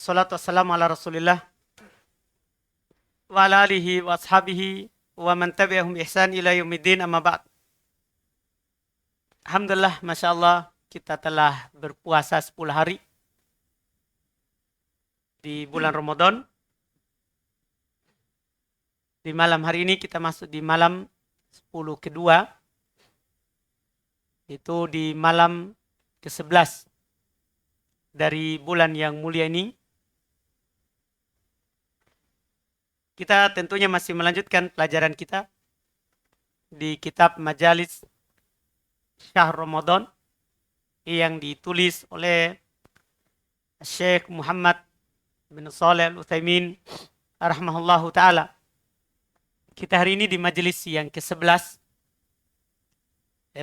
Salatu wassalamu ala Rasulillah wa ala alihi wa ashabihi wa man tabi'ahum ihsan ila yaumiddin amma ba'd. Alhamdulillah, Masya Allah, kita telah berpuasa 10 hari di bulan Ramadan. Di malam hari ini kita masuk di malam 10 kedua, itu di malam ke-11 dari bulan yang mulia ini. Kita tentunya masih melanjutkan pelajaran kita di kitab Majalis Syahr Ramadan yang ditulis oleh Syekh Muhammad bin Shalih Al-Utsaimin rahimahullahu ta'ala. Kita hari ini di majelis yang ke-11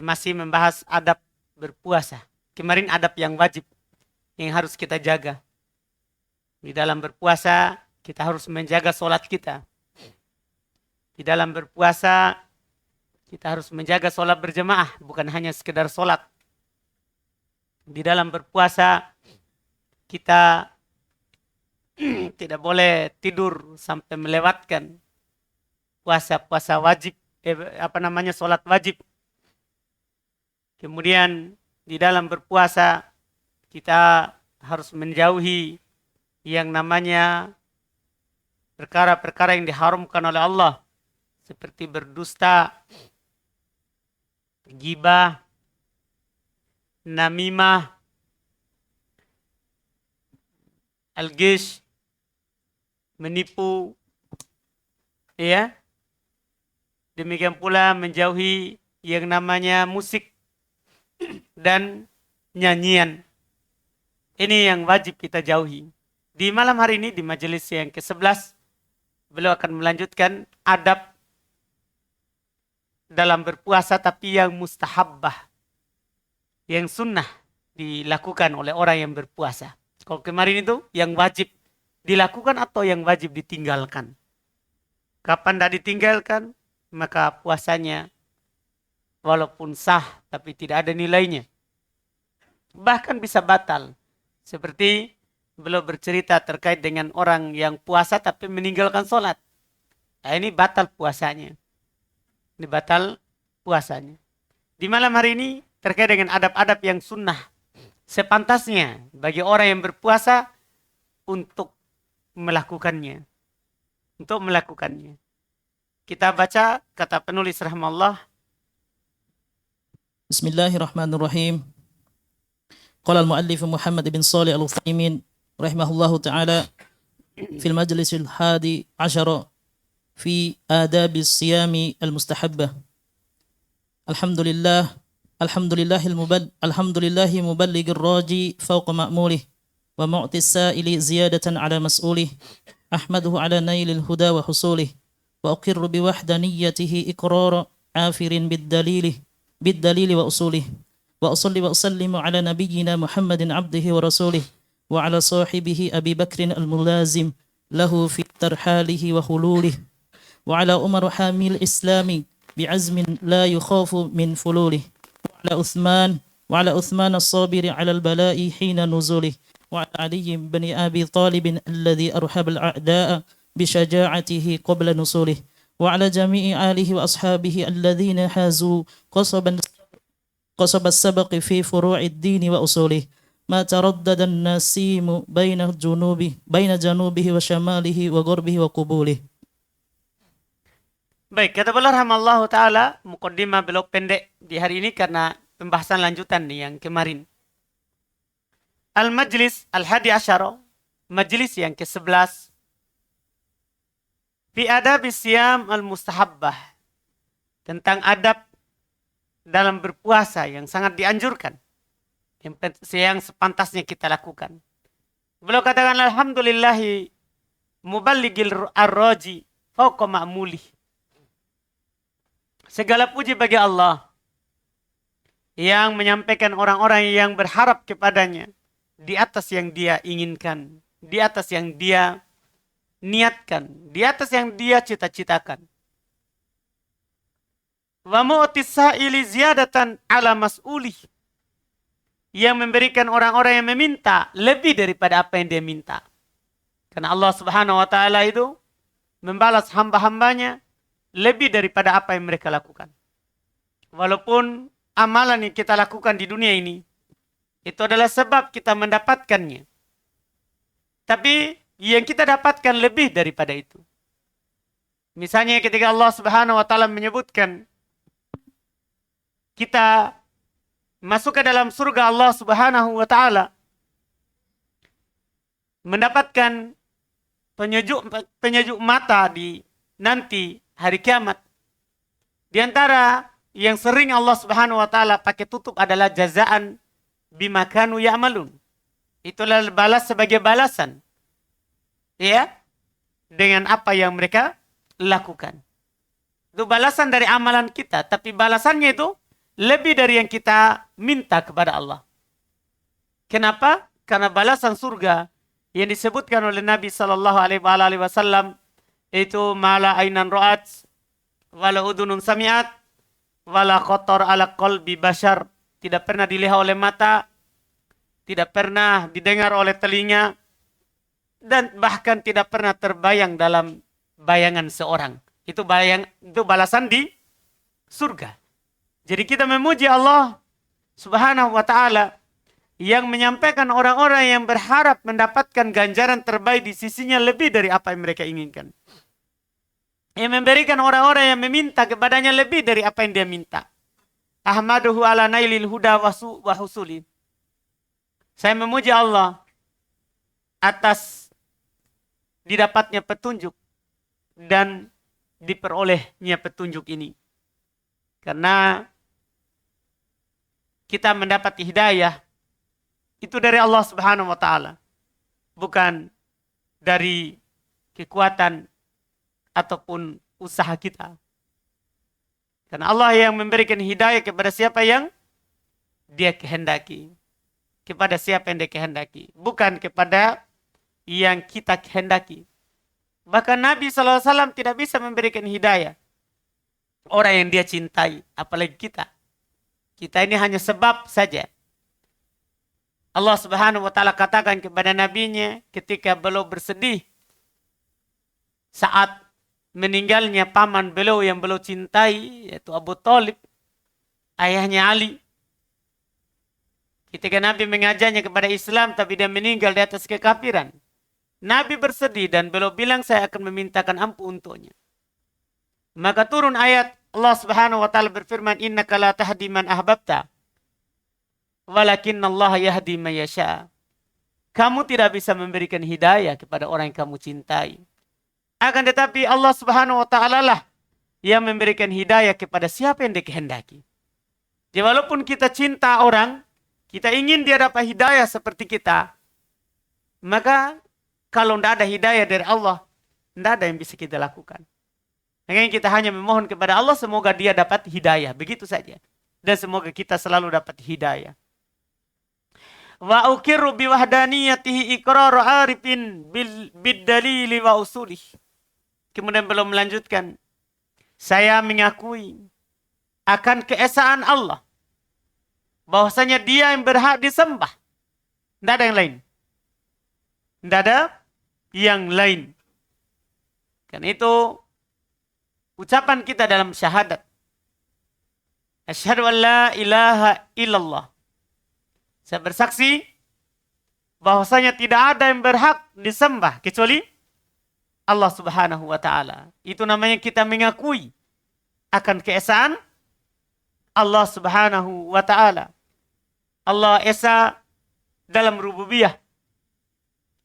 masih membahas adab berpuasa. Kemarin adab yang wajib yang harus kita jaga. Di dalam berpuasa kita harus menjaga sholat kita. Di dalam berpuasa kita harus menjaga sholat berjamaah, bukan hanya sekedar sholat. Di dalam berpuasa kita tidak boleh tidur sampai melewatkan puasa wajib, sholat wajib. Kemudian di dalam berpuasa kita harus menjauhi yang namanya perkara-perkara yang diharamkan oleh Allah, seperti berdusta, ghibah, namimah, al-ghish, menipu, ya. Demikian pula menjauhi yang namanya musik dan nyanyian. Ini yang wajib kita jauhi. Di malam hari ini di majelis yang ke-11 beliau akan melanjutkan adab dalam berpuasa tapi yang mustahabbah, yang sunnah dilakukan oleh orang yang berpuasa. Kalau kemarin itu yang wajib dilakukan atau yang wajib ditinggalkan. Kapan tidak ditinggalkan, maka puasanya walaupun sah tapi tidak ada nilainya. Bahkan bisa batal. Seperti beliau bercerita terkait dengan orang yang puasa tapi meninggalkan sholat. Nah, ini batal puasanya. Ini batal puasanya. Di malam hari ini terkait dengan adab-adab yang sunnah. Sepantasnya bagi orang yang berpuasa untuk melakukannya. Untuk melakukannya. Kita baca kata penulis rahimahullah. Bismillahirrahmanirrahim. Qala al-muallif Muhammad bin Shalih Al-Utsaimin rahimahullahu ta'ala fil majlis al-hadi ashara fi adab as-siyam al-mustahabbah. Alhamdulillahi muballigh ar-raji fawqa ma'mulih wa mu'ti as-sa'ili ziyadatan ala mas'ulih. Ahmaduhu ala nailil huda wa husulih wa uqirru bi wahdaniyatihi iqrara afirin bid-dalili wa usulih. Wa usalli wa usallimu ala nabiyyina Muhammadin abdihi wa rasulih wa ala sahibihi Abi Bakrin al-mulazim lahu fi tarhalihi wa khululih wa ala Umar hamil islami bi'azmin la yukhafu min fululih wa ala Uthman as-sabiri ala al-bala'i hina nuzulih wa ala Ali bin Abi Talib alladhi arhab al-a'da'a bishaja'atihi qabla nusulih wa ala jami'i alihi wa ashabihi alladhina hazu qasab as-sabaq fi furu'id din wa usulih ma taraddada an-nasimu baina janubihi wa shamalihi wa gharbihi wa qubulih. Baik, kata beliau rahimahullah ta'ala, mukaddimah beliau pendek di hari ini karena pembahasan lanjutan nih yang kemarin. Al-Majlis Al-Hadi Asyara, majlis yang ke-11, fi adab siyam al-mustahabbah, tentang adab dalam berpuasa yang sangat dianjurkan, yang sepantasnya kita lakukan. Beliau katakan alhamdulillahi muballighil ar-raji fawqa ma'mulih. Segala puji bagi Allah yang menyampaikan orang-orang yang berharap kepadanya di atas yang dia inginkan, di atas yang dia niatkan, di atas yang dia cita-citakan. Wa mu'tis sa'ili ziyadatan ala mas'ulih, yang memberikan orang-orang yang meminta lebih daripada apa yang dia minta. Karena Allah Subhanahu wa taala itu membalas hamba-hambanya lebih daripada apa yang mereka lakukan. Walaupun amalan yang kita lakukan di dunia ini itu adalah sebab kita mendapatkannya. Tapi yang kita dapatkan lebih daripada itu. Misalnya ketika Allah Subhanahu wa taala menyebutkan kita masuk ke dalam surga Allah Subhanahu wa taala, mendapatkan penyejuk mata di nanti hari kiamat. Di antara yang sering Allah Subhanahu wa taala pakai tutup adalah jazaan bima kanu ya'malun. Itulah balas sebagai balasan. Ya, dengan apa yang mereka lakukan. Itu balasan dari amalan kita, tapi balasannya itu lebih dari yang kita minta kepada Allah. Kenapa? Karena balasan surga yang disebutkan oleh Nabi sallallahu alaihi wasallam itu mala ainan ra'at wala udunun sami'at wala khatar ala qalbi bashar, tidak pernah dilihat oleh mata, tidak pernah didengar oleh telinga, dan bahkan tidak pernah terbayang dalam bayangan seorang. Itu balasan di surga. Jadi kita memuji Allah Subhanahu wa taala yang menyampaikan orang-orang yang berharap mendapatkan ganjaran terbaik di sisinya lebih dari apa yang mereka inginkan. Yang memberikan orang-orang yang meminta kepadanya lebih dari apa yang dia minta. Ahmaduhu ala nailil huda wa husuli. Saya memuji Allah atas didapatnya petunjuk dan diperolehnya petunjuk ini. Karena kita mendapat hidayah itu dari Allah Subhanahu wa taala, bukan dari kekuatan ataupun usaha kita. Karena Allah yang memberikan hidayah kepada siapa yang Dia kehendaki. Kepada siapa yang Dia kehendaki, bukan kepada yang kita kehendaki. Bahkan Nabi SAW tidak bisa memberikan hidayah orang yang Dia cintai, apalagi kita. Kita ini hanya sebab saja. Allah Subhanahu wa taala katakan kepada nabinya ketika beliau bersedih saat meninggalnya paman beliau yang beliau cintai, yaitu Abu Thalib, ayahnya Ali. Ketika Nabi mengajarnya kepada Islam tapi dia meninggal di atas kekafiran, Nabi bersedih dan beliau bilang, saya akan memintakan ampun untuknya. Maka turun ayat Allah Subhanahu wa taala berfirman, innaka la tahdi man ahbabta walakinnallaha yahdi man yasha. Kamu tidak bisa memberikan hidayah kepada orang yang kamu cintai. Akan tetapi Allah Subhanahu wa taala lah yang memberikan hidayah kepada siapa yang dikehendaki. Jadi walaupun kita cinta orang, kita ingin dia dapat hidayah seperti kita, maka kalau tidak ada hidayah dari Allah, tidak ada yang bisa kita lakukan. Makanya kita hanya memohon kepada Allah semoga dia dapat hidayah. Begitu saja. Dan semoga kita selalu dapat hidayah. Wa uqirru biwahdaniyatihi iqraru arifin bid-dalili wa usulih. Kemudian belum melanjutkan. Saya mengakui akan keesaan Allah. Bahwasanya dia yang berhak disembah. Tidak ada yang lain. Tidak ada yang lain. Karena itu ucapan kita dalam syahadat. Asyhadu an la ilaha illallah. Saya bersaksi bahwasanya tidak ada yang berhak disembah kecuali Allah Subhanahu wa taala. Itu namanya kita mengakui akan keesaan Allah Subhanahu wa taala. Allah Esa dalam rububiyah.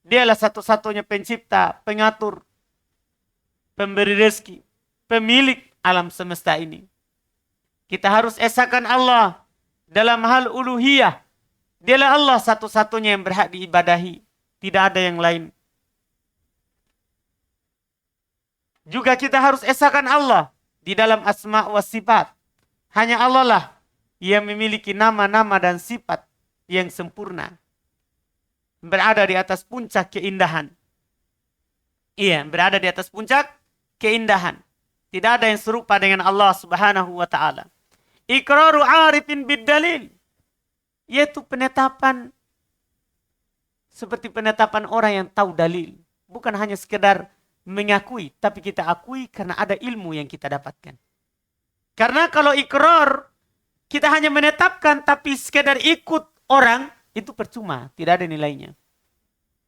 Dialah satu-satunya pencipta, pengatur, pemberi rezeki, pemilik alam semesta ini. Kita harus esakan Allah dalam hal uluhiyah. Dialah Allah satu-satunya yang berhak diibadahi. Tidak ada yang lain. Juga kita harus esakan Allah di dalam asma wa sifat. Hanya Allah lah yang memiliki nama-nama dan sifat yang sempurna. Berada di atas puncak keindahan. Iya, berada di atas puncak keindahan. Tidak ada yang serupa dengan Allah Subhanahu wa taala. Iqraru arifin bid-dalil. Yaitu penetapan seperti penetapan orang yang tahu dalil. bukan hanya sekedar mengakui, tapi kita akui karena ada ilmu yang kita dapatkan. Karena kalau ikrar, kita hanya menetapkan tapi sekedar ikut orang, itu percuma, tidak ada nilainya.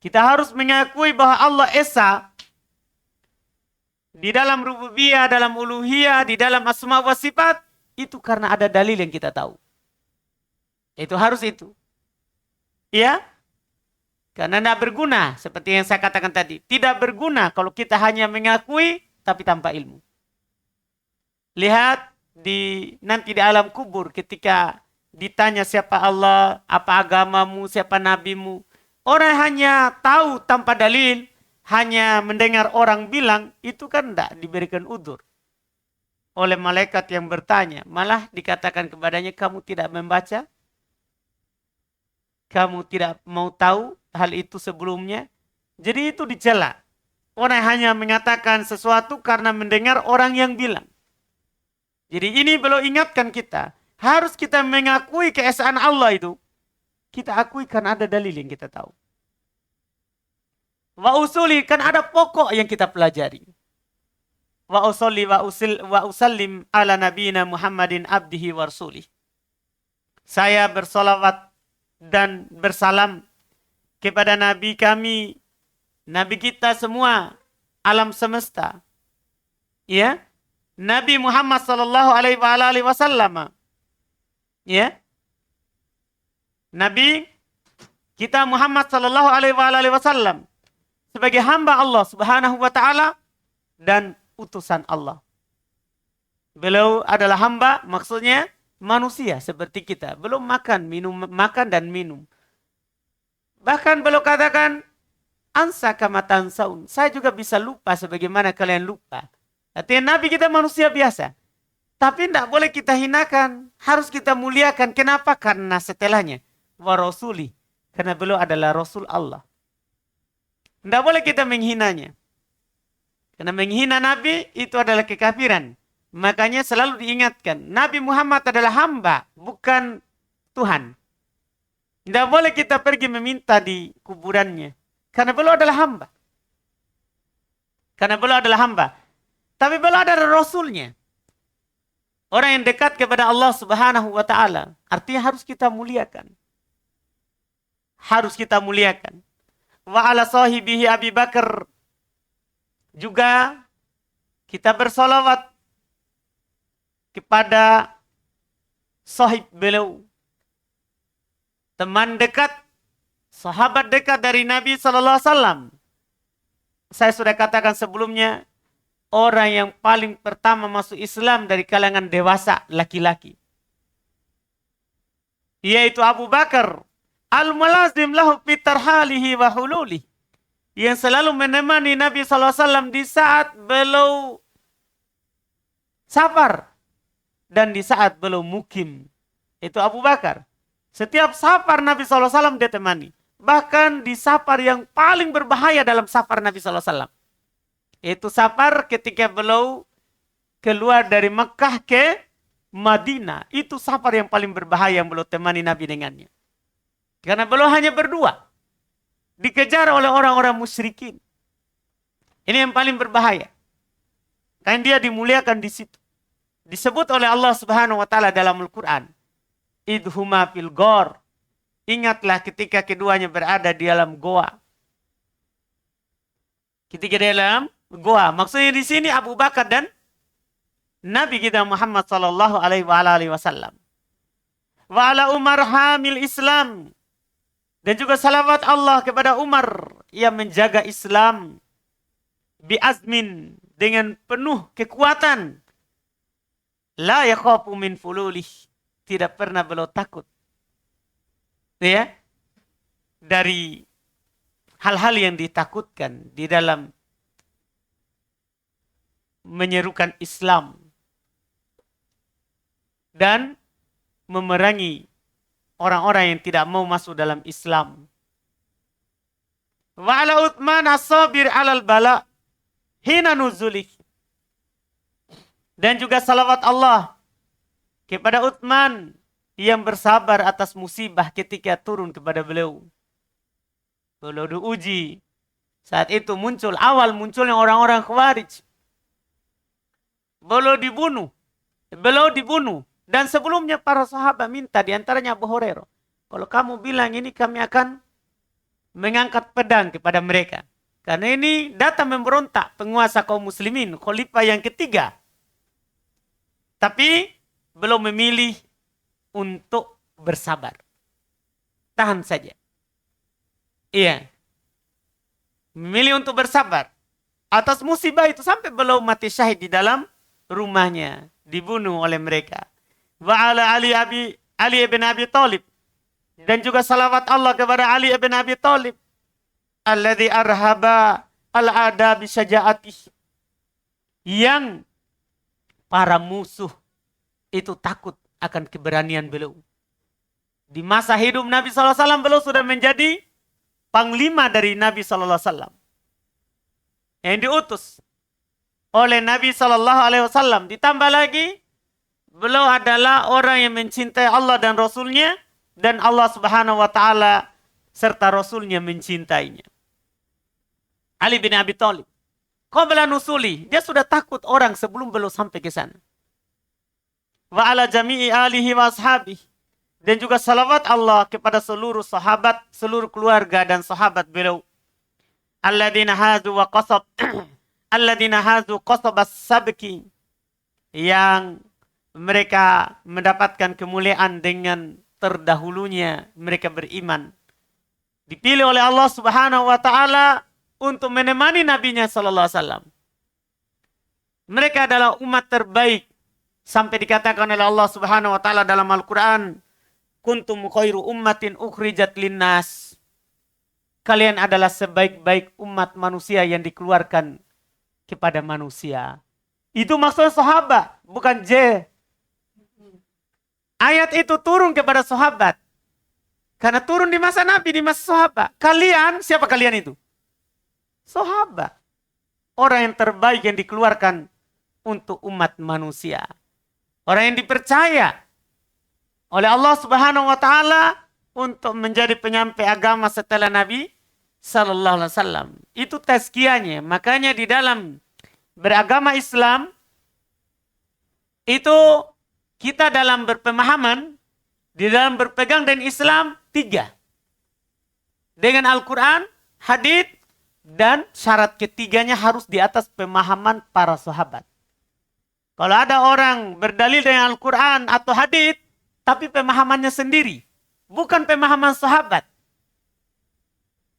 Kita harus mengakui bahwa Allah Esa di dalam rububiyah, dalam uluhiyah, di dalam asma wa sifat, itu karena ada dalil yang kita tahu. Itu harus itu. Ya? Karena tidak berguna, seperti yang saya katakan tadi. Tidak berguna kalau kita hanya mengakui, tapi tanpa ilmu. Lihat nanti di alam kubur ketika ditanya siapa Allah, apa agamamu, siapa nabimu. Orang hanya tahu tanpa dalil, hanya mendengar orang bilang, itu kan tidak diberikan udzur oleh malaikat yang bertanya. Malah dikatakan kepadanya, kamu tidak membaca? Kamu tidak mau tahu hal itu sebelumnya? Jadi itu dicela. Orang hanya mengatakan sesuatu karena mendengar orang yang bilang. Jadi ini belum ingatkan kita. Harus kita mengakui keesaan Allah itu. Kita akui karena ada dalil yang kita tahu. Wa usuli, kan ada pokok yang kita pelajari. Wa usolli wa usallim ala nabiyina Muhammadin abdihi wa rasulih. Saya bersolawat dan bersalam kepada Nabi kami, Nabi kita semua, alam semesta. Ya, Nabi Muhammad sallallahu alaihi wasallam. Ya, Nabi kita Muhammad sallallahu alaihi wasallam sebagai hamba Allah Subhanahu wa taala dan utusan Allah. Beliau adalah hamba, maksudnya manusia seperti kita, belum makan dan minum. Bahkan beliau katakan, ansa kama tansaun. Saya juga bisa lupa sebagaimana kalian lupa. Artinya Nabi kita manusia biasa. Tapi tidak boleh kita hinakan. Harus kita muliakan. Kenapa? Karena setelahnya. Wa rasuli. Karena beliau adalah Rasul Allah. Tidak boleh kita menghinanya. Karena menghina Nabi itu adalah kekafiran. Makanya selalu diingatkan. Nabi Muhammad adalah hamba. Bukan Tuhan. Tidak boleh kita pergi meminta di kuburannya. Karena beliau adalah hamba. Karena beliau adalah hamba. Tapi beliau adalah Rasulnya. Orang yang dekat kepada Allah Subhanahu wa ta'ala. Artinya harus kita muliakan. Harus kita muliakan. Wa ala sahibihi Abi Bakar. Juga kita bersolawat kepada sahib beliau. Teman dekat, sahabat dekat dari Nabi sallallahu alaihi wasallam. Saya sudah katakan sebelumnya, orang yang paling pertama masuk Islam dari kalangan dewasa laki-laki, yaitu Abu Bakar. Al-mulazim lahu fi tarhalihi wa hululi. Yang selalu menemani Nabi sallallahu alaihi wasallam di saat beliau safar dan di saat beliau mukim. Itu Abu Bakar. Setiap safar Nabi sallallahu alaihi wasallam dia temani. Bahkan di safar yang paling berbahaya dalam safar Nabi sallallahu alaihi wasallam. Itu safar ketika beliau keluar dari Mekah ke Madinah. Itu safar yang paling berbahaya yang beliau temani Nabi dengannya. Karena beliau hanya berdua. Dikejar oleh orang-orang musyrikin. Ini yang paling berbahaya. Karena dia dimuliakan di situ. Disebut oleh Allah Subhanahu wa taala dalam Al-Qur'an. Idhuma fil ghor. Ingatlah ketika keduanya berada di dalam goa. Ketika di dalam goa. Maksudnya di sini Abu Bakar dan Nabi kita Muhammad sallallahu alaihi wasallam. Wa ala Umar hamil Islam. Dan juga salawat Allah kepada Umar yang menjaga Islam biazmin, dengan penuh kekuatan. La yakhafu min fululih, tidak pernah beliau takut. Ya, dari hal-hal yang ditakutkan di dalam menyerukan Islam dan memerangi orang-orang yang tidak mau masuk dalam Islam. Wa ala Uthman as-sabir alal bala hina nuzulih. Dan juga salawat Allah kepada Uthman yang bersabar atas musibah ketika turun kepada beliau. Beliau diuji Saat itu awal munculnya orang-orang Khawarij. Beliau dibunuh. Dan sebelumnya para sahabat minta, diantaranya Abu Hurairah, kalau kamu bilang ini, kami akan mengangkat pedang kepada mereka. Karena ini datang memberontak penguasa kaum muslimin, khalifah yang ketiga. Tapi belum memilih untuk bersabar. Tahan saja. Iya. Memilih untuk bersabar atas musibah itu sampai belum mati syahid di dalam rumahnya, dibunuh oleh mereka. Wa ala Ali ibn Abi Thalib, dan juga salawat Allah kepada Ali ibn Abi Thalib, alladzi arhaba al-ada bi syaja'atih, yang para musuh itu takut akan keberanian beliau. Di masa hidup Nabi SAW beliau sudah menjadi panglima dari Nabi SAW yang diutus oleh Nabi SAW. Ditambah lagi beliau adalah orang yang mencintai Allah dan Rasulnya, dan Allah Subhanahu wa Ta'ala serta Rasulnya mencintainya. Ali bin Abi Thalib, qabla nusuli, dia sudah takut orang sebelum beliau sampai ke sana. Wa ala jami'i alihi wa ashabihi, dan juga salawat Allah kepada seluruh sahabat, seluruh keluarga dan sahabat beliau. Alladzina hazu wa qasab alladzina hazu qasabas sabki, yang mereka mendapatkan kemuliaan dengan terdahulunya mereka beriman. Dipilih oleh Allah Subhanahu wa Ta'ala untuk menemani nabinya sallallahu alaihi wasallam. Mereka adalah umat terbaik, sampai dikatakan oleh Allah Subhanahu wa Ta'ala dalam Al-Qur'an, kuntum khairu ummatin ukhrijat linnas. Kalian adalah sebaik-baik umat manusia yang dikeluarkan kepada manusia. Itu maksudnya sahabat, bukan Ayat itu turun kepada sahabat. Karena turun di masa Nabi, di masa sahabat. Kalian, siapa kalian itu? Sahabat. Orang yang terbaik yang dikeluarkan untuk umat manusia. Orang yang dipercaya oleh Allah Subhanahu wa Ta'ala untuk menjadi penyampai agama setelah Nabi sallallahu alaihi wasallam. Itu tazkiyahnya. Makanya di dalam beragama Islam itu kita dalam berpemahaman, di dalam berpegang dengan Islam 3. Dengan Al-Quran, hadits, dan syarat ketiganya harus di atas pemahaman para sahabat. Kalau ada orang berdalil dengan Al-Quran atau hadits, tapi pemahamannya sendiri, bukan pemahaman sahabat,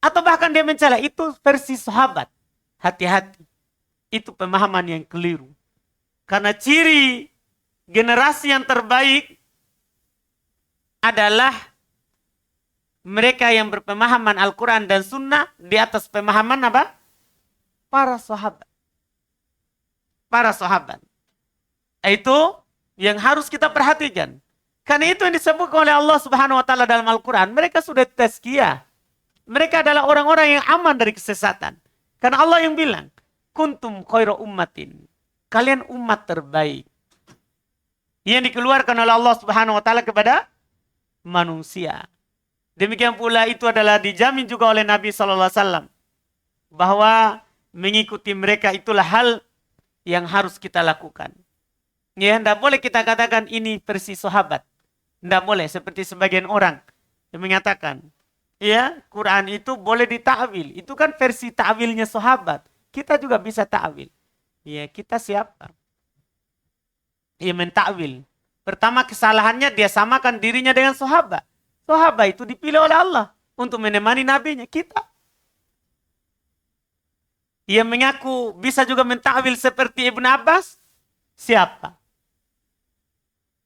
atau bahkan dia mencela itu versi sahabat, hati-hati. Itu pemahaman yang keliru. Karena ciri generasi yang terbaik adalah mereka yang berpemahaman Al-Quran dan Sunnah di atas pemahaman apa? Para sahabat. Para sahabat. Itu yang harus kita perhatikan. Karena itu yang disebut oleh Allah Subhanahu wa Ta'ala dalam Al-Quran. Mereka sudah tazkiyah. Mereka adalah orang-orang yang aman dari kesesatan. Karena Allah yang bilang, kuntum khairu ummatin. Kalian umat terbaik. Yang dikeluarkan oleh Allah Subhanahu wa Ta'ala kepada manusia. Demikian pula itu adalah dijamin juga oleh Nabi sallallahu alaihi wasallam bahwa mengikuti mereka itulah hal yang harus kita lakukan. Ya, tidak boleh kita katakan ini versi sahabat. Tidak boleh seperti sebagian orang yang mengatakan, ya, Quran itu boleh ditakwil. Itu kan versi takwilnya sahabat. Kita juga bisa takwil. Ya, kita siapa? Ya, mentakwil. Pertama kesalahannya dia samakan dirinya dengan sahabat. Sahabat itu dipilih oleh Allah untuk menemani nabinya. Kita. Ia mengaku bisa juga mentakwil seperti Ibn Abbas. Siapa?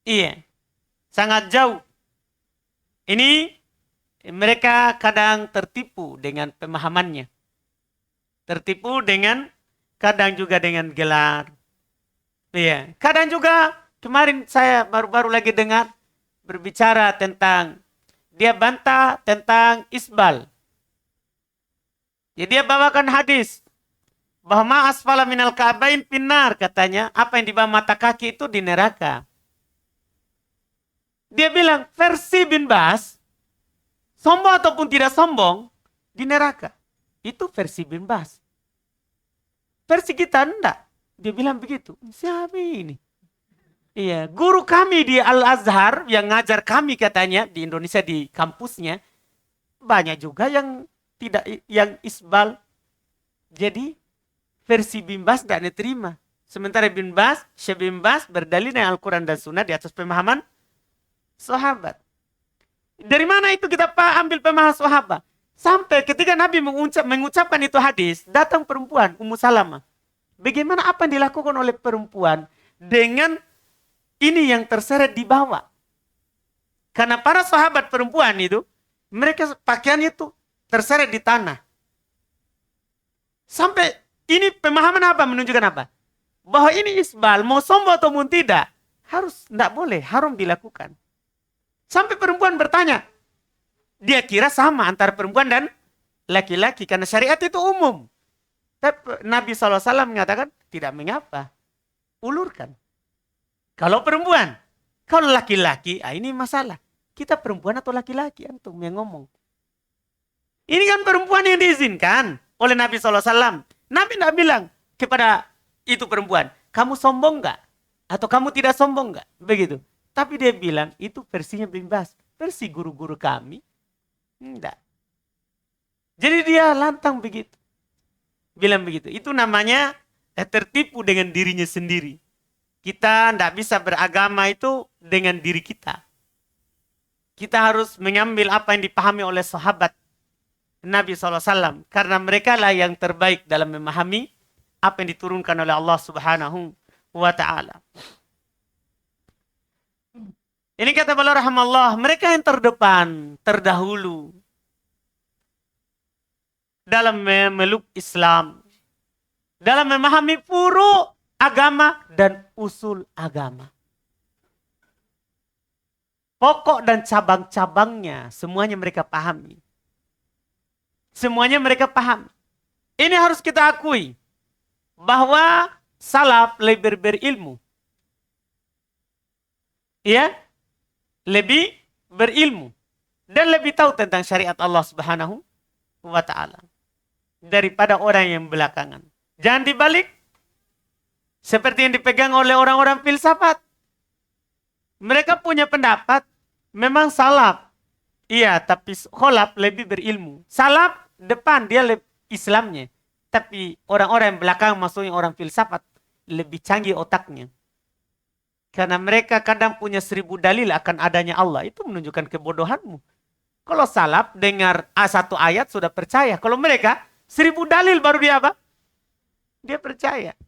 Iya. Sangat jauh. Ini mereka kadang tertipu dengan pemahamannya. Tertipu dengan kadang juga dengan gelar. Iya. Kadang juga kemarin saya baru-baru lagi dengar berbicara tentang dia bantah tentang isbal. Jadi dia bawakan hadis bahwa asfala minal ka'bain finnar, katanya apa yang di bawah mata kaki itu di neraka. Dia bilang versi bin Bas, sombong ataupun tidak sombong, di neraka. Itu versi bin Bas. Versi kita enggak. Dia bilang begitu. Siapa ini? Iya, guru kami di Al-Azhar yang ngajar kami katanya di Indonesia di kampusnya, banyak juga yang tidak, yang isbal. Jadi versi bin Bas tidak diterima. Sementara bin Bas, Syekh bin Bas berdalil dengan Al-Quran dan Sunnah di atas pemahaman sahabat. Dari mana itu kita ambil pemahaman sahabat? Sampai ketika Nabi mengucapkan itu hadis, datang perempuan, Ummu Salamah. Bagaimana apa yang dilakukan oleh perempuan dengan ini yang terseret di bawah? Karena para sahabat perempuan itu, mereka pakaiannya itu terseret di tanah. Sampai ini pemahaman apa? Menunjukkan apa? Bahwa ini isbal, mau sombong ataupun tidak, harus, tidak boleh, haram dilakukan. Sampai perempuan bertanya, dia kira sama antara perempuan dan laki-laki, karena syariat itu umum. Tapi Nabi SAW mengatakan, tidak mengapa, ulurkan. Kalau perempuan, kalau laki-laki, ini masalah. Kita perempuan atau laki-laki, antum yang ngomong. Ini kan perempuan yang diizinkan oleh Nabi SAW. Nabi tidak bilang kepada itu perempuan, kamu sombong nggak? Atau kamu tidak sombong nggak? Begitu. Tapi dia bilang, itu versinya bin Bas. Versi guru-guru kami, enggak. Jadi dia lantang begitu. Bilang begitu. Itu namanya tertipu dengan dirinya sendiri. Kita tidak bisa beragama itu dengan diri kita. Kita harus mengambil apa yang dipahami oleh sahabat Nabi SAW. Karena mereka lah yang terbaik dalam memahami apa yang diturunkan oleh Allah Subhanahu wa Ta'ala. Ini kata beliau rahimahullah, mereka yang terdepan, terdahulu dalam memeluk Islam, dalam memahami furu agama dan usul agama. Pokok dan cabang-cabangnya semuanya mereka pahami. Semuanya mereka paham. Ini harus kita akui bahwa salaf lebih berilmu. Ya, lebih berilmu dan lebih tahu tentang syariat Allah Subhanahu wa Ta'ala daripada orang yang belakangan. Jangan dibalik seperti yang dipegang oleh orang-orang filsafat. Mereka punya pendapat memang salaf. Iya, tapi kholaf lebih berilmu. Salaf depan dia Islamnya. Tapi orang-orang yang belakang, maksudnya orang filsafat, lebih canggih otaknya. Karena mereka kadang punya 1000 dalil akan adanya Allah. Itu menunjukkan kebodohanmu. Kalau salaf dengar satu ayat sudah percaya. Kalau mereka 1000 dalil baru dia apa? Dia percaya.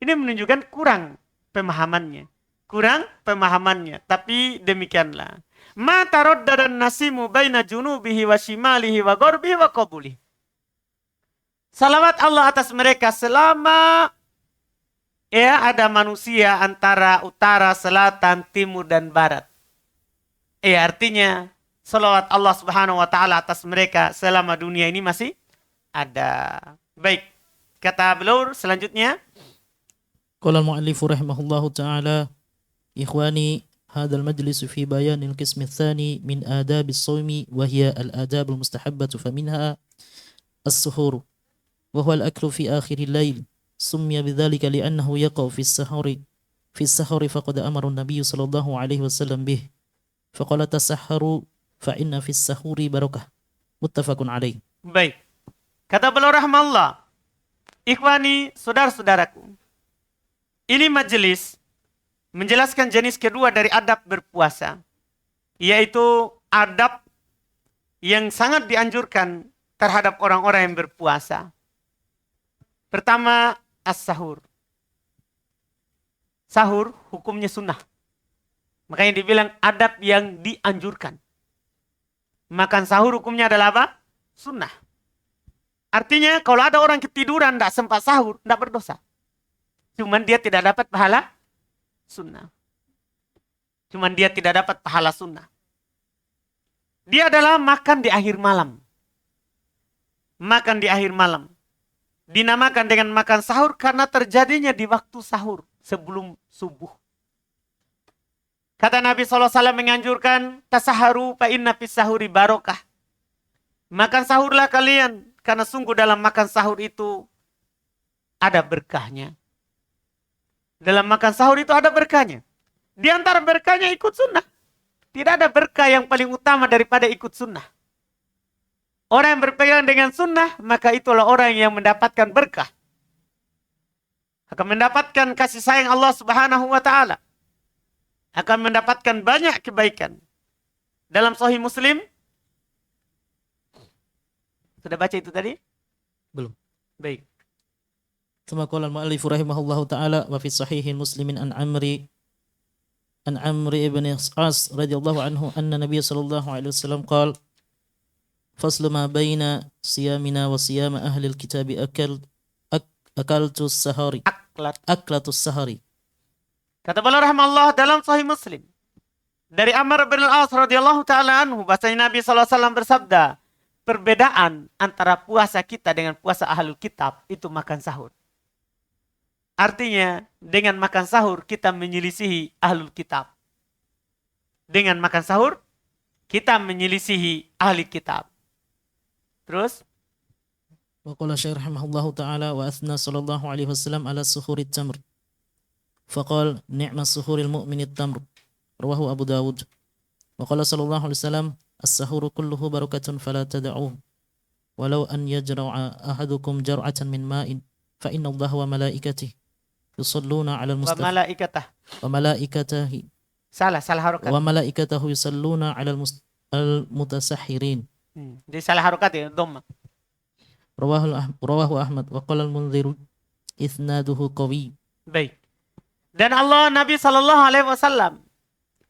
Ini menunjukkan kurang pemahamannya. Kurang pemahamannya. Tapi demikianlah. Ma taraddadan nasimu baina junubihi wa shimalihi wa gharbihi wa qabulihi. Salawat Allah atas mereka selama ada manusia antara utara, selatan, timur, dan barat. Artinya salawat Allah Subhanahu wa Ta'ala atas mereka selama dunia ini masih ada. Baik, kata beliau selanjutnya. Qala al-mu'allif rahimahullahu ta'ala, ikhwani, هذا المجلس في بيان القسم الثاني من آداب الصوم وهي الآداب المستحبة فمنها السحور وهو الأكل في آخر الليل سمي بذلك لأنه يقع في السحر فقد أمر النبي صلى الله عليه وسلم به فقال تسحروا فإن في السحور بركة متفق عليه. Baik, kata beliau rahmatullah, ikhwani, saudara-saudaraku, ini majelis menjelaskan jenis kedua dari adab berpuasa, yaitu adab yang sangat dianjurkan terhadap orang-orang yang berpuasa. Pertama, as-sahur. Sahur hukumnya sunnah. Makanya dibilang adab yang dianjurkan. Makan sahur hukumnya adalah apa? Sunnah. Artinya kalau ada orang ketiduran tidak sempat sahur, tidak berdosa. Cuman dia tidak dapat pahala sunnah. Cuman dia tidak dapat pahala sunnah. Dia adalah makan di akhir malam. Makan di akhir malam. Dinamakan dengan makan sahur karena terjadinya di waktu sahur sebelum subuh. Kata Nabi SAW menganjurkan tasaharu fa inna fis sahuri barokah. Makan sahurlah kalian karena sungguh dalam makan sahur itu ada berkahnya. Dalam makan sahur itu ada berkahnya. Di antara berkahnya ikut sunnah. Tidak ada berkah yang paling utama daripada ikut sunnah. Orang yang berpegang dengan sunnah, maka itulah orang yang mendapatkan berkah. Akan mendapatkan kasih sayang Allah Subhanahu wa Ta'ala. Akan mendapatkan banyak kebaikan. Dalam Sahih Muslim, sudah baca itu tadi? Belum. Baik. ثم قال المؤلف رحمه الله تعالى وفي صحيح مسلم عن عمرو بن العاص رضي الله عنه أن النبي صلى الله عليه وسلم قال فصل ما بين صيامنا وصيام أهل الكتاب أكلت السهر أكلة السهر. Kata beliau rahimahullah dalam Sahih Muslim dari Amr bin al-As radhiyallahu taala anhu, bahasanya Nabi sallallahu alaihi wasallam bersabda, perbedaan antara puasa kita dengan puasa ahlul kitab itu makan sahur. Artinya dengan makan sahur kita menyelisihi ahlul kitab. Dengan makan sahur kita menyelisihi ahli kitab. Terus وقال الشيخ رحمه الله تعالى وأثنى صلى الله عليه وسلم على سحور التمر فقال نعم السحور المؤمن التمر رواه أبو داود وقال صلى الله عليه وسلم السحور كله بركة فلا تدعوه ولو أن يجرع أحدكم جرعة من ماء فإن الله وملائكته يصلون على وملائكته salah harokat. وملائكته يصلون على المتسحرين. Jadi salah harokat ya, dhamma. رواه أحمد وقال المنذر إسناده قوي. Baik. Dan Allah Nabi sallallahu alaihi wasallam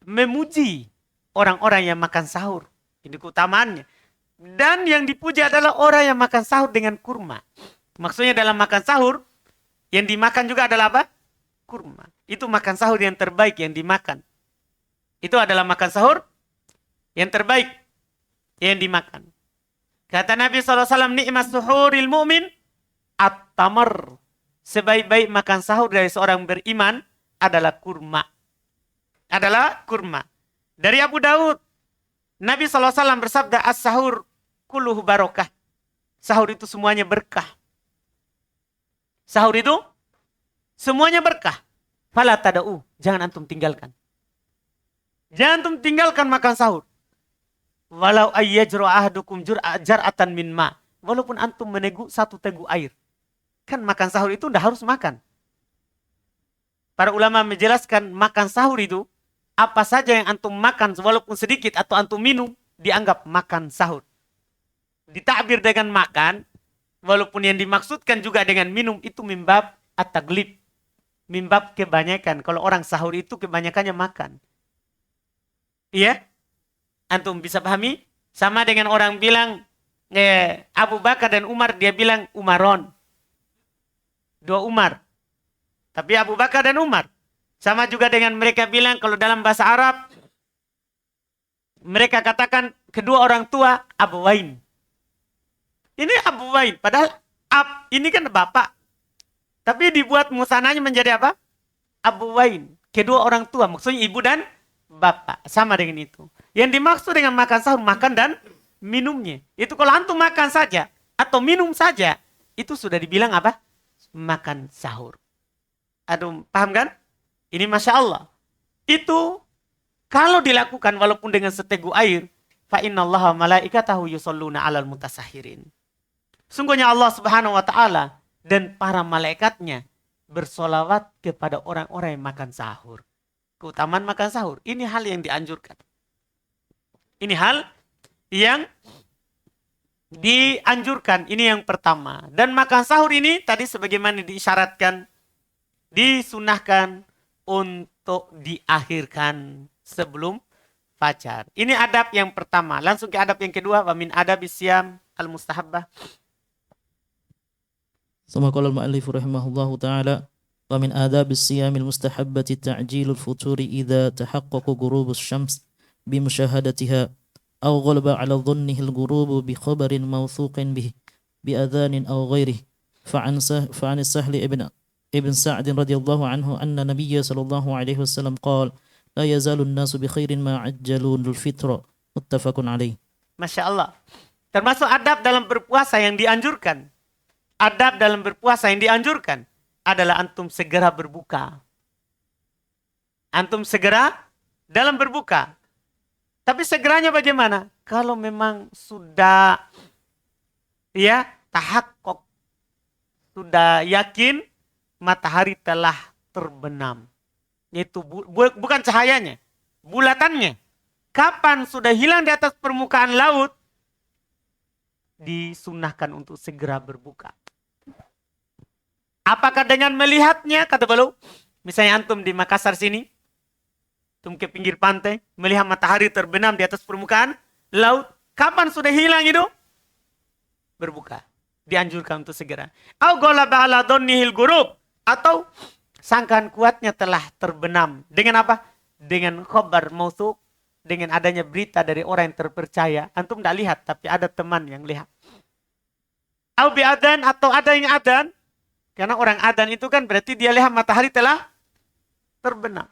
memuji orang-orang yang makan sahur. Ini keutamaannya. Dan yang dipuji adalah orang yang makan sahur dengan kurma. Maksudnya dalam makan sahur yang dimakan juga adalah apa? Kurma. Itu makan sahur yang terbaik yang dimakan. Itu adalah makan sahur yang terbaik yang dimakan. Kata Nabi SAW, ni'mas suhuril mu'min at-tamar. Sebaik-baik makan sahur dari seorang beriman adalah kurma. Adalah kurma. Dari Abu Daud, Nabi SAW bersabda, as-sahur kulluhu barokah. Sahur itu semuanya berkah. Sahur itu semuanya berkah. Fala tada'u. Jangan antum tinggalkan. Jangan antum tinggalkan makan sahur. Walau ayyajru ahadukum jar'atan min ma. Walaupun antum meneguk satu teguk air. Kan makan sahur itu tidak harus makan. Para ulama menjelaskan makan sahur itu apa saja yang antum makan walaupun sedikit atau antum minum dianggap makan sahur. Ditakbir dengan makan walaupun yang dimaksudkan juga dengan minum itu mimbab at-taglib. Mimbab kebanyakan. Kalau orang sahur itu kebanyakannya makan. Iya? Antum bisa pahami? Sama dengan orang bilang Abu Bakar dan Umar, dia bilang Umaron. Dua Umar. Tapi Abu Bakar dan Umar. Sama juga dengan mereka bilang kalau dalam bahasa Arab, mereka katakan kedua orang tua Abu Wain. Ini Abu Wain. Padahal ini kan bapak. Tapi dibuat musananya menjadi apa? Abu Wain. Kedua orang tua. Maksudnya ibu dan bapak. Sama dengan itu. Yang dimaksud dengan makan sahur, makan dan minumnya. Itu kalau antum makan saja atau minum saja, itu sudah dibilang apa? Makan sahur. Aduh, paham kan? Ini Masya Allah. Itu kalau dilakukan walaupun dengan seteguk air, fa innallaha malaikatahu yusalluna 'alal mutasahirin. Sungguhnya Allah Subhanahu wa taala dan para malaikatnya bersolawat kepada orang-orang yang makan sahur. Keutamaan makan sahur. Ini hal yang dianjurkan. Ini hal yang dianjurkan. Ini yang pertama. Dan makan sahur ini tadi sebagaimana diisyaratkan, disunahkan untuk diakhirkan sebelum fajar. Ini adab yang pertama. Langsung ke adab yang kedua. Wa min adabis siyam al-mustahabbah. ثم قال المؤلف رحمه الله تعالى ومن آداب الصيام المستحبة تعجيل الفطور إذا تحقق غروب الشمس بمشاهدتها أو غلب على ظنه الغروب بخبر موثوق به بأذان أو غيره فعن السهل ابن سعد رضي الله عنه أن النبي صلى الله عليه وسلم قال لا يزال الناس بخير ما عجلوا الفطر متفق عليه. Masya Allah. Termasuk adab dalam berpuasa yang dianjurkan. Adab dalam berpuasa yang dianjurkan adalah antum segera berbuka. Antum segera dalam berbuka. Tapi segeranya bagaimana? Kalau memang sudah ya tahakkuk, sudah yakin matahari telah terbenam. Yaitu bukan cahayanya, bulatannya. Kapan sudah hilang di atas permukaan laut, disunahkan untuk segera berbuka. Apakah dengan melihatnya, kata beliau, misalnya antum di Makassar sini, antum ke pinggir pantai, melihat matahari terbenam di atas permukaan laut, kapan sudah hilang itu? Berbuka. Dianjurkan untuk segera. Au ghalaba ala dhannihil ghurub, atau sangkaan kuatnya telah terbenam. Dengan apa? Dengan khabar mautsuq, dengan adanya berita dari orang yang terpercaya. Antum tidak lihat, tapi ada teman yang lihat. Au bi adan, atau ada yang adan. Karena orang adan itu kan berarti dia lihat matahari telah terbenam.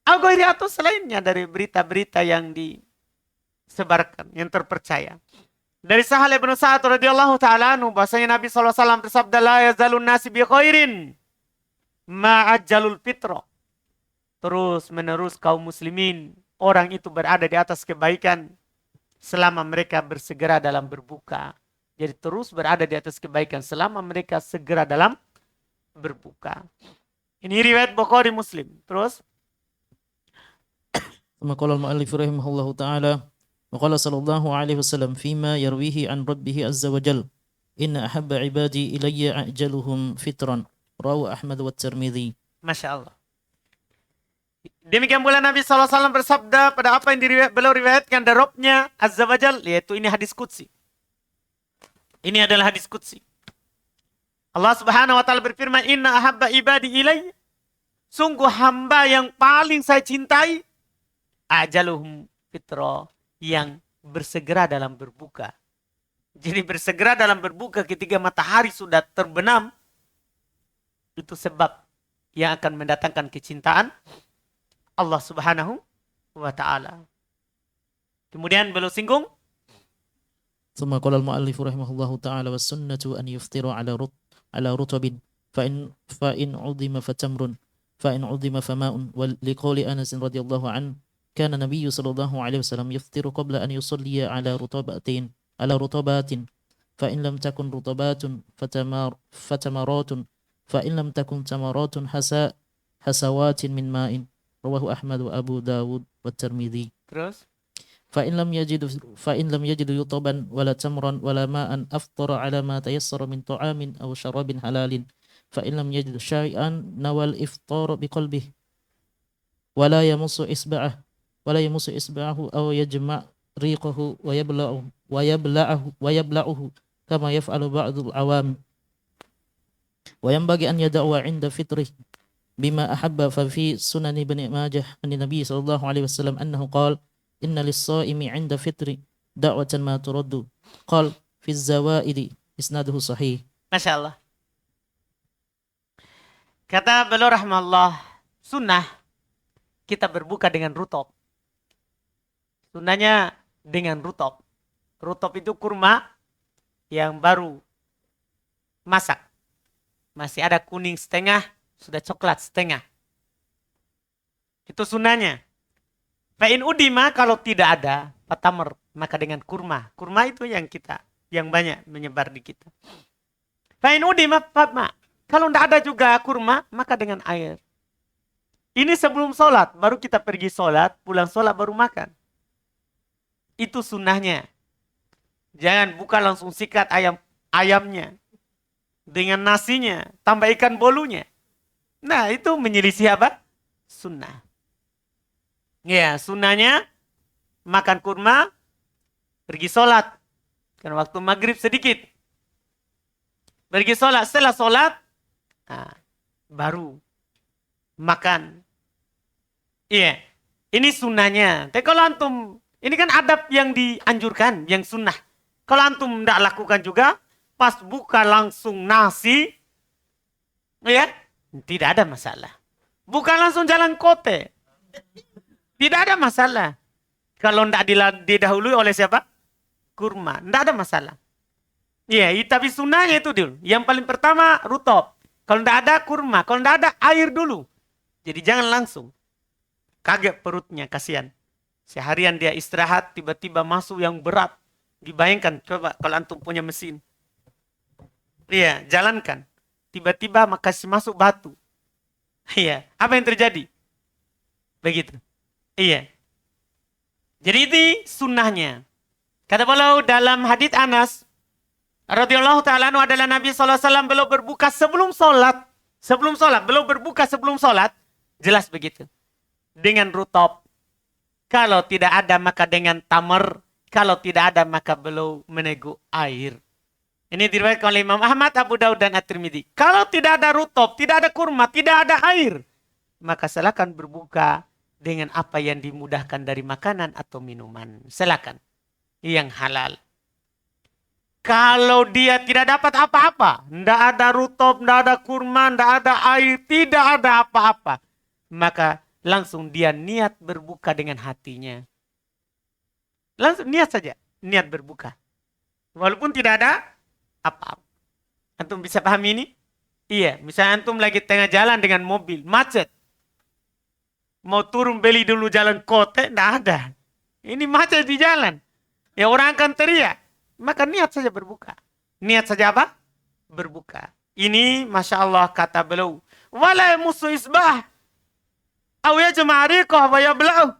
Au ghairi, atau selainnya dari berita-berita yang disebarkan, yang terpercaya. Dari Sahal bin Sa'ad radhiyallahu ta'ala anhu, bahasanya Nabi SAW bersabda, la yazalun nasi bi khairin ma'ajjalul fitro. Terus menerus kaum muslimin, orang itu berada di atas kebaikan selama mereka bersegera dalam berbuka. Jadi terus berada di atas kebaikan selama mereka segera dalam berbuka. Ini riwayat Bukhari Muslim. Terus ثم قال المؤلف رحمه الله تعالى وقال صلى الله عليه وسلم فيما يرويه عن ربه عز وجل إن أحب عبادي إلي أعجلهم فطرا رواه أحمد والترمذي. Masya Allah. Demikian pula Nabi SAW bersabda pada apa yang beliau riwayatkan dari Rabb-Nya Azza wa Jal, yaitu ini hadis qudsi. Ini adalah hadis qudsi. Allah Subhanahu wa taala berfirman, "Inna ahabba ibadi ilayya." Sungguh hamba yang paling saya cintai, ajaluhum fitra, yang bersegera dalam berbuka. Jadi bersegera dalam berbuka ketika matahari sudah terbenam, itu sebab yang akan mendatangkan kecintaan Allah Subhanahu wa taala. Kemudian beliau singgung, ثم قال المؤلف رحمه الله تعالى والسنة أن يفطر على رطب فإن عظم فتمر فإن عظم فماء ولقول أنس رضي الله عنه كان النبي صلى الله عليه وسلم يفطر قبل أن يصلي على رطبات فإن لم تكن رطبات فتمرات فإن لم تكن تمرات حسوات من ماء رواه أحمد وأبو داود والترمذي. terus فإن لم يجد رطبا ولا تمرا ولا ماء أفطر على ما تيسر من طعام أو شراب حلال فإن لم يجد شيئا نوى الإفطار بقلبه ولا يمص إصبعه أو يجمع ريقه ويبلعه كما يفعل بعض العوام وينبغي أن يدعو عند فطره بما أحب. ففي سنن ابن ماجه عن النبي صلى الله عليه وسلم أنه قال إن للصائم عند فطر دعوة ما ترد قال في الزوائد إسناده صحيح. Masya Allah. Kata beliau rahmatullah, sunnah kita berbuka dengan rutop. Sunnahnya dengan rutop. Rutop itu kurma yang baru masak. Masih ada kuning setengah, sudah coklat setengah. Itu sunnahnya. Fa'in udima, kalau tidak ada patamar, maka dengan kurma. Kurma itu yang banyak menyebar di kita. Fa'in udima fatma. Kalau tidak ada juga kurma, maka dengan air. Ini sebelum sholat, baru kita pergi sholat, pulang sholat baru makan. Itu sunnahnya. Jangan buka langsung sikat ayamnya. Dengan nasinya, tambah ikan bolunya. Nah, itu menyelisih apa? Sunnah. Ya, sunnahnya makan kurma, pergi sholat. Kan waktu maghrib sedikit. Pergi sholat, setelah sholat, baru makan. Iya, ini sunnahnya. Tapi kalau antum, ini kan adab yang dianjurkan, yang sunnah. Kalau antum tidak lakukan juga, pas buka langsung nasi, ya, tidak ada masalah. Bukan langsung jalan kote. Tidak ada masalah. Kalau tidak didahului oleh siapa? kurma, tidak ada masalah. Iya, tapi sunnahnya itu dulu. Yang paling pertama rutop. Kalau tidak ada kurma, kalau tidak ada air dulu. Jadi jangan langsung. Kaget perutnya, kasihan. Seharian dia istirahat, tiba-tiba masuk yang berat. Dibayangkan, coba kalau antum punya mesin. Iya, jalankan. Tiba-tiba makasih masuk batu. Iya, apa yang terjadi? Begitu. Iya. Jadi ini sunnahnya. Kata beliau dalam hadits Anas radhiyallahu ta'ala anhu adalah Nabi SAW beliau berbuka sebelum sholat. Sebelum sholat, beliau berbuka sebelum sholat. Jelas begitu. Dengan rutop. Kalau tidak ada maka dengan tamar. Kalau tidak ada maka beliau meneguk air. Ini diriwayatkan oleh Imam Ahmad, Abu Daud dan At-Tirmidzi. Kalau tidak ada rutop, tidak ada kurma, tidak ada air. Maka silakan berbuka dengan apa yang dimudahkan dari makanan atau minuman. Silakan. Yang halal. Kalau dia tidak dapat apa-apa, tidak ada rutop, tidak ada kurma, tidak ada air, tidak ada apa-apa, maka langsung dia niat berbuka dengan hatinya. Langsung niat saja, niat berbuka. Walaupun tidak ada apa-apa. Antum bisa pahami ini? Iya, misalnya antum lagi tengah jalan dengan mobil, macet. Mau turun beli dulu jalan kota, tidak ada. Ini macet di jalan. Ya orang akan teriak. Maka niat saja berbuka. Niat saja apa? Berbuka. Ini Masya Allah kata beliau. Wala musu isbah. Aw yajma'ariqah wa yablau.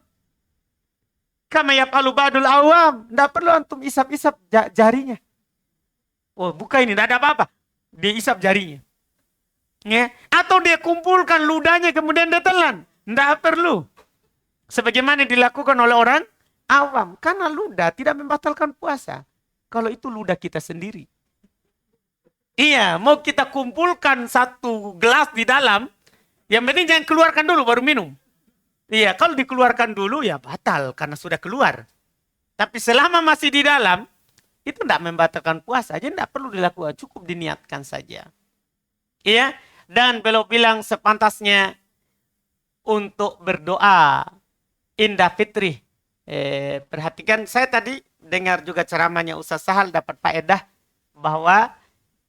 Kama yaf'alu ba'dul awam. Tidak perlu antum isap-isap jarinya. Oh buka ini, tidak ada apa-apa. Dia isap jarinya. Ya. Atau dia kumpulkan ludahnya kemudian dia telan. Tidak perlu. Sebagaimana dilakukan oleh orang awam. Karena ludah tidak membatalkan puasa. Kalau itu ludah kita sendiri. Iya, mau kita kumpulkan satu gelas di dalam. Yang penting jangan keluarkan dulu baru minum. Iya, kalau dikeluarkan dulu ya batal karena sudah keluar. Tapi selama masih di dalam, itu tidak membatalkan puasa. Jadi tidak perlu dilakukan, cukup diniatkan saja. Iya, dan beliau bilang sepantasnya untuk berdoa indah fitri. Perhatikan, saya tadi dengar juga ceramahnya Ustaz Sahal dapat faedah bahwa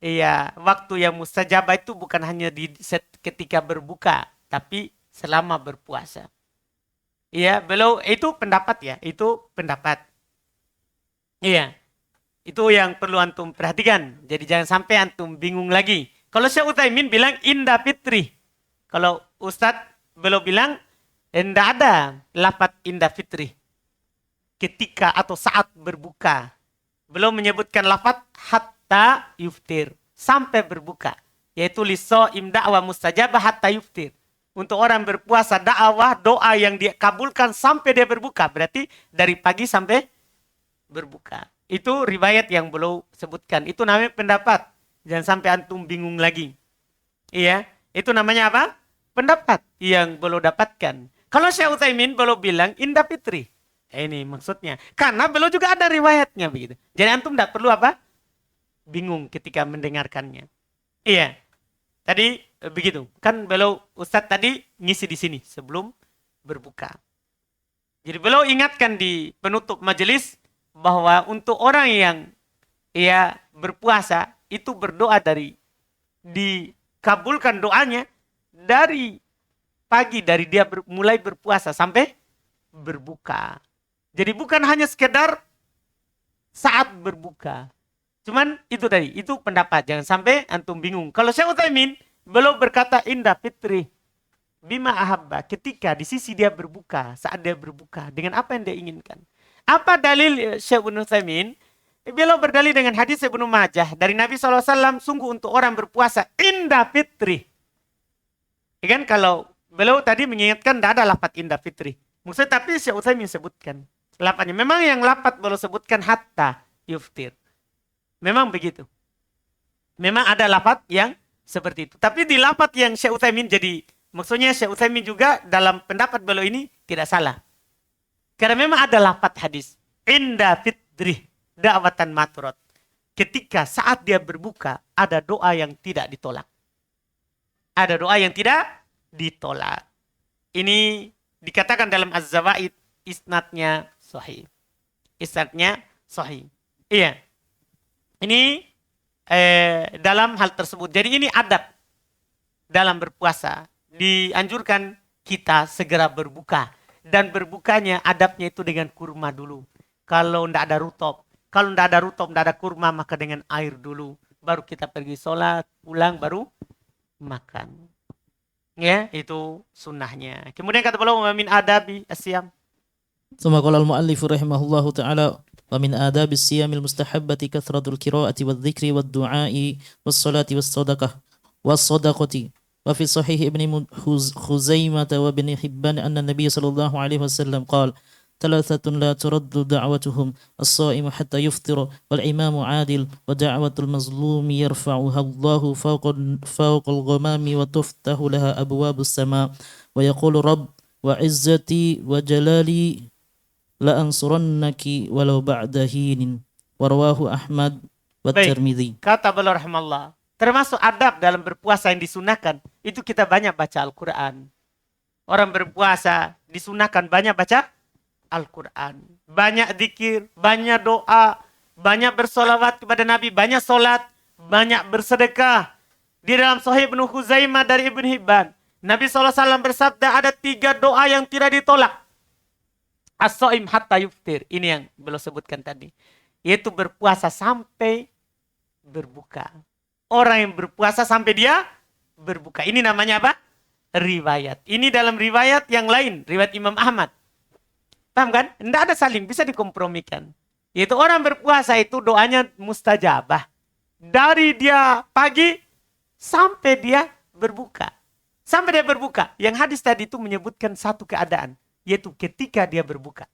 ya waktu yang mustajabah itu bukan hanya ketika berbuka, tapi selama berpuasa. Iya, beliau itu pendapat ya, itu pendapat. Iya, itu yang perlu antum perhatikan. Jadi jangan sampai antum bingung lagi. Kalau Syekh Utsaimin bilang indah fitri. Kalau Ustadz beliau bilang tidak ada lafaz indah fitri. Ketika atau saat berbuka. Belum menyebutkan lafaz hatta yuftir. Sampai berbuka. Yaitu liso imda'wa mustajabah hatta yuftir. Untuk orang berpuasa dakwah doa yang dia kabulkan sampai dia berbuka. Berarti dari pagi sampai berbuka. Itu riwayat yang belum sebutkan. Itu namanya pendapat. Jangan sampai antum bingung lagi. Iya. Itu namanya apa? Pendapat yang belum dapatkan. Kalau Syekh Utsaimin belum bilang indah fitri. Ini maksudnya. Karena beliau juga ada riwayatnya begitu. Jadi antum tidak perlu apa? Bingung ketika mendengarkannya. Iya. Tadi begitu. Kan beliau Ustadz tadi ngisi di sini sebelum berbuka. Jadi beliau ingatkan di penutup majelis bahwa untuk orang yang berpuasa itu berdoa dikabulkan doanya dari pagi, dari dia mulai berpuasa sampai berbuka. Jadi bukan hanya sekedar saat berbuka. Cuman itu tadi, itu pendapat. Jangan sampai antum bingung. Kalau Syekh Utsaimin belum berkata indah fitri bima ahabba, ketika di sisi dia berbuka, saat dia berbuka dengan apa yang dia inginkan. Apa dalil Syekh Utsaimin? Beliau berdalil dengan hadis Ibnu Majah dari Nabi SAW, sungguh untuk orang berpuasa indah fitri. Ya kan kalau beliau tadi mengingatkan tidak ada lafaz indah fitri. Maksudnya tapi Syekh Utsaimin sebutkan lafaznya. Memang yang lafaz beliau sebutkan hatta yuftir. Memang begitu. Memang ada lafaz yang seperti itu. Tapi di lafaz yang Syekh Utsaimin jadi maksudnya Syekh Utsaimin juga dalam pendapat beliau ini tidak salah. Karena memang ada lafaz hadis indah fitri da'watan maturot. Ketika saat dia berbuka ada doa yang tidak ditolak. Ada doa yang tidak ditolak. Ini dikatakan dalam Az-Zawaid isnadnya sahih. Isnadnya sahih. Iya. Ini dalam hal tersebut. Jadi ini adab dalam berpuasa. Dianjurkan kita segera berbuka. Dan berbukanya adabnya itu dengan kurma dulu. Kalau tidak ada rutop. Kalau tidak ada rutop, tidak ada kurma, maka dengan air dulu. Baru kita pergi sholat, pulang, baru makan. Ya, itu sunnahnya. Kemudian kata beliau, min adabi asyam. ثم قال المؤلف رحمه الله تعالى ومن آداب الصيام المستحبة كثرة القراءة والذكر والدعاء والصلاة والصدقة وفي صحيح ابن خزيمة وابن حبان أن النبي صلى الله عليه وسلم قال ثلاثة لا ترد دعوتهم الصائم حتى يفطر والإمام عادل ودعوة المظلوم يرفعها الله فوق الغمام وتفتح لها أبواب السماء ويقول رب وعزتي وجلالي لأنصرنك ولو بعد حين ورواه أحمد والترمذي. Kata beliau rahimahullah, termasuk adab dalam berpuasa yang disunahkan, itu kita banyak baca Al-Quran. Orang berpuasa disunahkan banyak baca Al-Quran. Banyak zikir, banyak doa, banyak bersolawat kepada Nabi, banyak solat, banyak bersedekah. Di dalam Sahih Ibnu Khuzaimah dari Ibn Hibban, Nabi SAW bersabda ada 3 doa yang tidak ditolak. As-shaim hatta yuftir. Ini yang beliau sebutkan tadi. Yaitu berpuasa sampai berbuka. Orang yang berpuasa sampai dia berbuka. Ini namanya apa? Riwayat. Ini dalam riwayat yang lain. Riwayat Imam Ahmad. Paham kan? Tidak ada saling. Bisa dikompromikan. Yaitu orang berpuasa itu doanya mustajabah. Dari dia pagi sampai dia berbuka. Sampai dia berbuka. Yang hadis tadi itu menyebutkan satu keadaan. Yaitu ketika dia berbuka.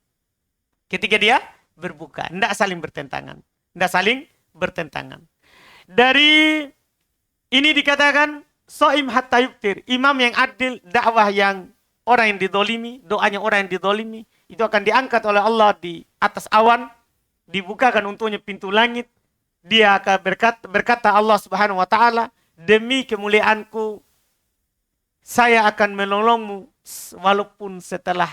Ketika dia berbuka. Tidak saling bertentangan. Tidak saling bertentangan. Dari ini dikatakan shaim hatta yuftir. Imam yang adil, dakwah yang orang yang didolimi, doanya orang yang didolimi, itu akan diangkat oleh Allah di atas awan. Dibukakan untuknya pintu langit. Dia akan berkata Allah Subhanahu wa ta'ala, demi kemuliaanku, saya akan menolongmu walaupun setelah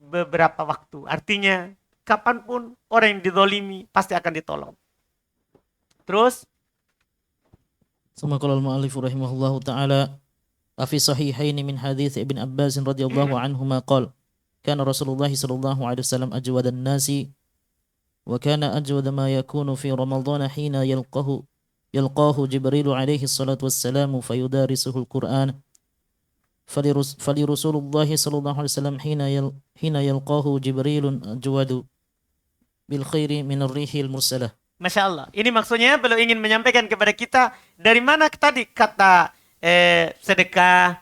beberapa waktu. Artinya, kapanpun orang yang didolimi pasti akan ditolong. Terus, ثم قال المؤلف رحمه الله تعالى وفي صحيحين من حديث ابن عباس رضي الله عنهما قال كان رسول الله صلى الله عليه وسلم أجود الناس وكان أجود ما يكون في رمضان حين يلقاه جبريل عليه الصلاة والسلام فيدارسه القرآن فلرسول الله صلى الله عليه وسلم حين يلقاه جبريل أجود بالخير من الريح المرسلة. Masya Allah. Ini maksudnya beliau ingin menyampaikan kepada kita dari mana tadi kata sedekah,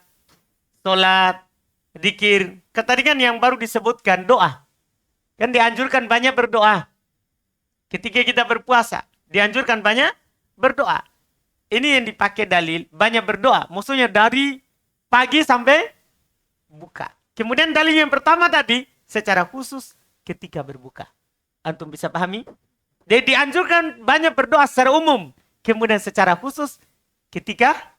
sholat, zikir. Tadi kan yang baru disebutkan doa. Kan dianjurkan banyak berdoa. Ketika kita berpuasa, dianjurkan banyak berdoa. Ini yang dipakai dalil, banyak berdoa. Maksudnya dari pagi sampai buka. Kemudian dalil yang pertama tadi, secara khusus ketika berbuka. Antum bisa pahami? Jadi dianjurkan banyak berdoa secara umum. Kemudian secara khusus ketika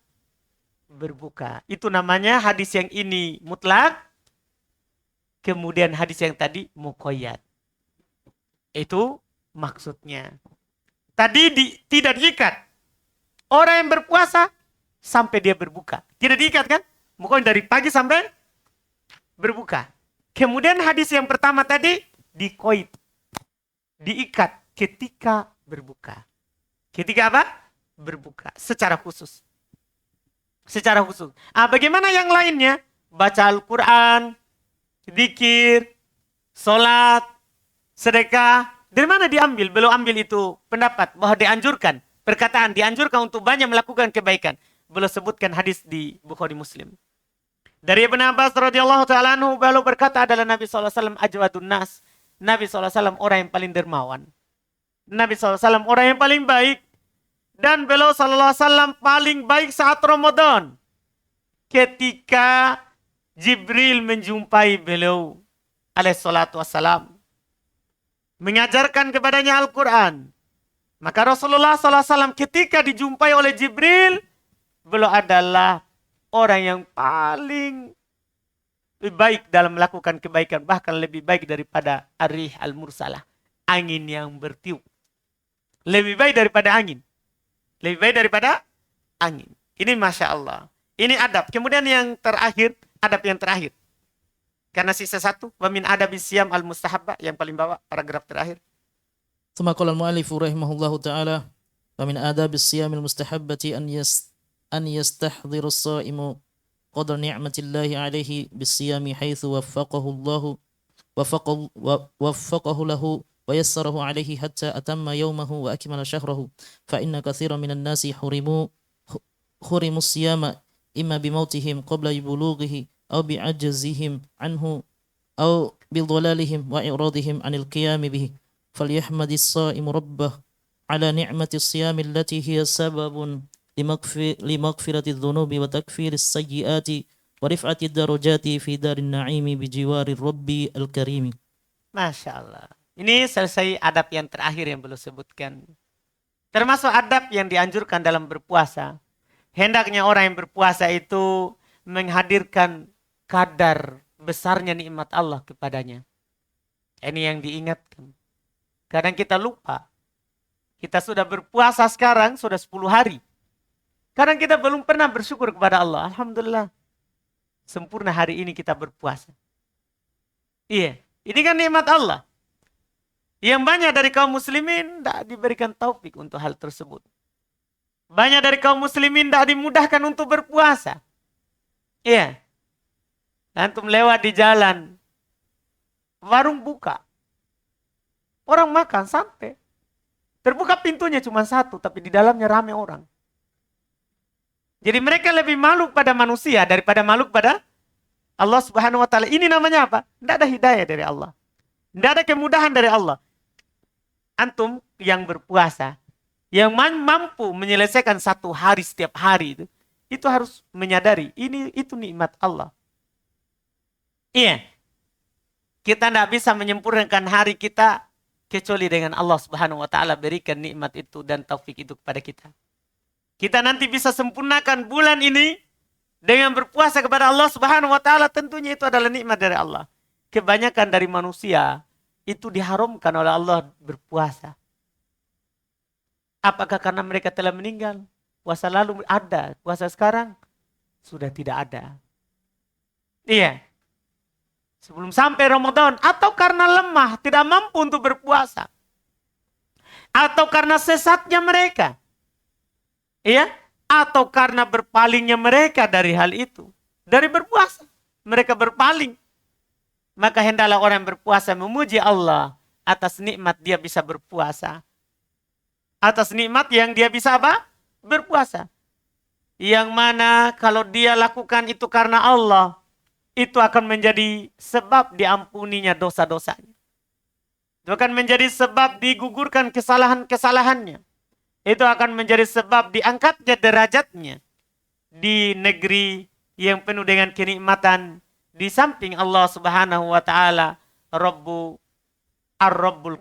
berbuka. Itu namanya hadis yang ini mutlak. Kemudian hadis yang tadi muqayyad. Itu maksudnya. Tadi tidak diikat. Orang yang berpuasa sampai dia berbuka. Tidak diikat kan? Pokoknya dari pagi sampai berbuka. Kemudian hadis yang pertama tadi diqaid. Diikat ketika berbuka. Ketika apa? Berbuka. Secara khusus. Secara khusus. Bagaimana yang lainnya? Baca Al-Quran, zikir, sholat, sedekah. Dari mana diambil? Belum ambil itu pendapat bahwa dianjurkan. Perkataan dianjurkan untuk banyak melakukan kebaikan. Belum sebutkan hadis di Bukhari Muslim. Dari Ibn Abbas radhiyallahu ta'ala anhu, beliau berkata adalah Nabi SAW ajwadun nas. Nabi SAW orang yang paling dermawan. Nabi SAW orang yang paling baik. Dan beliau SAW paling baik saat Ramadan. Ketika Jibril menjumpai beliau alaihissalatu wassalam. Mengajarkan kepadanya Al-Quran. Maka Rasulullah SAW ketika dijumpai oleh Jibril. Beliau adalah orang yang paling baik dalam melakukan kebaikan. Bahkan lebih baik daripada Ar-Rih Al-Mursalah. Angin yang bertiup. Lebih baik daripada angin. Lebih baik daripada angin. Ini Masya Allah. Ini adab. Kemudian yang terakhir, adab yang terakhir. Karena sisa satu, wa min adabis siyam al-mustahabbah, yang paling bawah, paragraf terakhir. ثم قال المؤلف رحمه الله تعالى ومن آداب الصيام المستحبة أن يستحضر الصائم قدر نعمة الله عليه بالصيام حيث وفقه له ويسره عليه حتى أتم يومه وأكمل شهره فإن كثيرا من الناس حرموا الصيام إما بموتهم قبل بلوغه أو بعجزهم عنه أو بضلالهم وإعراضهم عن القيام به فليحمد الصائم ربه على نعمة الصيام التي هي سبب لمغفرة الذنوب وتكفير السيئات ورفعة الدرجات في دار النعيم بجوار الرب الكريم. Masya Allah. Ini selesai adab yang terakhir yang belum sebutkan. Termasuk adab yang dianjurkan dalam berpuasa. Hendaknya orang yang berpuasa itu menghadirkan kadar besarnya nikmat Allah kepadanya. Ini yang diingatkan. Kadang kita lupa. Kita sudah berpuasa sekarang, sudah 10 hari. Kadang kita belum pernah bersyukur kepada Allah. Alhamdulillah. Sempurna hari ini kita berpuasa. Iya, ini kan nikmat Allah. Yang banyak dari kaum muslimin tidak diberikan taufik untuk hal tersebut. Banyak dari kaum muslimin tidak dimudahkan untuk berpuasa. Iya. Antum lewat di jalan, warung buka. Orang makan santai. Terbuka pintunya cuma satu, tapi di dalamnya ramai orang. Jadi mereka lebih malu pada manusia daripada malu pada Allah Subhanahu wa taala. Ini namanya apa? Tidak ada hidayah dari Allah. Tidak ada kemudahan dari Allah. Antum yang berpuasa, yang mampu menyelesaikan satu hari setiap hari itu harus menyadari itu nikmat Allah. Iya. Kita tidak bisa menyempurnakan hari kita kecuali dengan Allah Subhanahu wa taala berikan nikmat itu dan taufik itu kepada kita. Kita nanti bisa sempurnakan bulan ini dengan berpuasa kepada Allah Subhanahu wa taala, tentunya itu adalah nikmat dari Allah. Kebanyakan dari manusia itu diharamkan oleh Allah berpuasa. Apakah karena mereka telah meninggal? Puasa lalu ada, puasa sekarang sudah tidak ada. Iya. Sebelum sampai Ramadan, atau karena lemah, tidak mampu untuk berpuasa. Atau karena sesatnya mereka. Iya, atau karena berpalingnya mereka dari hal itu. Dari berpuasa, mereka berpaling. Maka hendaklah orang yang berpuasa memuji Allah atas nikmat dia bisa berpuasa. Atas nikmat yang dia bisa apa? Berpuasa. Yang mana kalau dia lakukan itu karena Allah, itu akan menjadi sebab diampuninya dosa-dosanya. Itu akan menjadi sebab digugurkan kesalahan-kesalahannya. Itu akan menjadi sebab diangkatnya derajatnya di negeri yang penuh dengan kenikmatan. Di samping Allah Subhanahu wa taala, Ar-Rabbul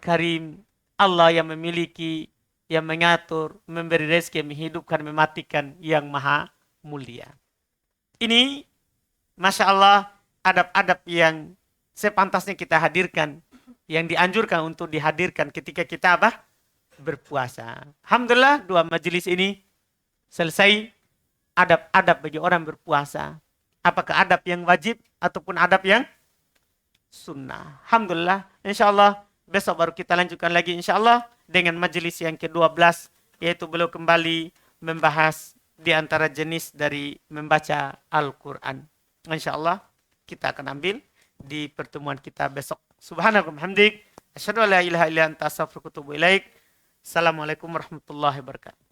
Karim, Allah yang memiliki, yang mengatur, memberi rezeki, menghidupkan, mematikan, yang maha mulia. Ini Masya Allah, adab-adab yang sepantasnya kita hadirkan, yang dianjurkan untuk dihadirkan ketika kita berpuasa. Alhamdulillah, 2 majelis ini selesai. Adab-adab bagi orang berpuasa. Apakah adab yang wajib ataupun adab yang sunnah. Alhamdulillah, insya Allah besok baru kita lanjutkan lagi insya Allah dengan majelis yang ke-12, yaitu beliau kembali membahas di antara jenis dari membaca Al-Quran. InsyaAllah kita akan ambil di pertemuan kita besok. Subhanallahi hamdik. Asyhadu an la ilaha illa anta astaghfiruka wa atubu ilaik. Assalamualaikum warahmatullahi wabarakatuh.